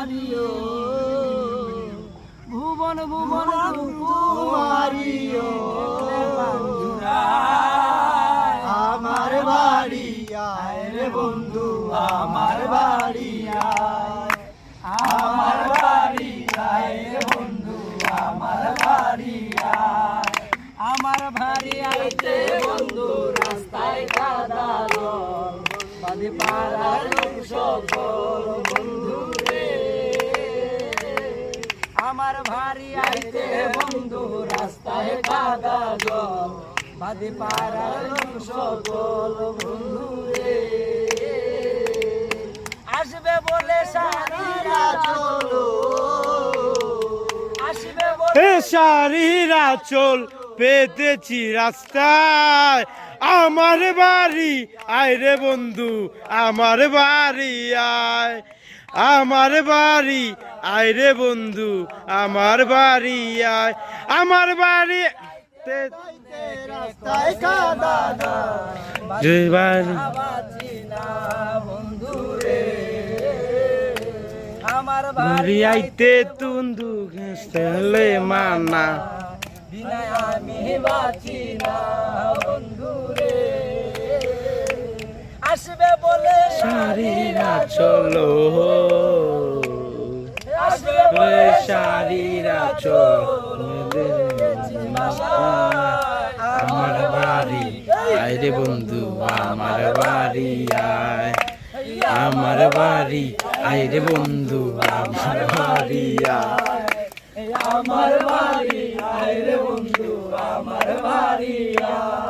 বাড়িও ভুবন ভুবন কুমারিও আমার বাড়ি আয় রে বন্ধু আমার বাড়ি আয় আমার বাড়ি আয় রে বন্ধু আমার বাড়ি আয় আমার বাড়ি আইতে বন্ধু রাস্তায় কাদা জল বাদে পাড়ার লোক সকল বন্ধু রে আমার বাড়ি আইতে বন্ধু রাস্তায় কাদা জল বাদে পাড়ার লোক সকল বন্ধু রে আসবে বলে সারিরা চলো আসবে বলে সারিরা চল পেতেছি রাস্তায় আমার বাড়ি আয় রে বন্ধু আমার বাড়ি আয় আমার বাড়ি আয় রে বন্ধু আমার বাড়ি আয় আমার বাড়ি রাস্তায় কাদা বন্ধু রে আমার বাড়ি আইতে তুন্দু ঘেসলে মানা বিনা আমি বাঁচি না বন্ধু রে আসবে বলে সারিরা চলো আসবে বলে সারিরা চলো আমার বাড়ি আয় রে বন্ধু আমার বাড়ি আয় আমার বাড়ি আয় রে বন্ধু আমার বাড়ি আয় আমার বাড়ি আয় রে বন্ধু আমার বাড়ি আয়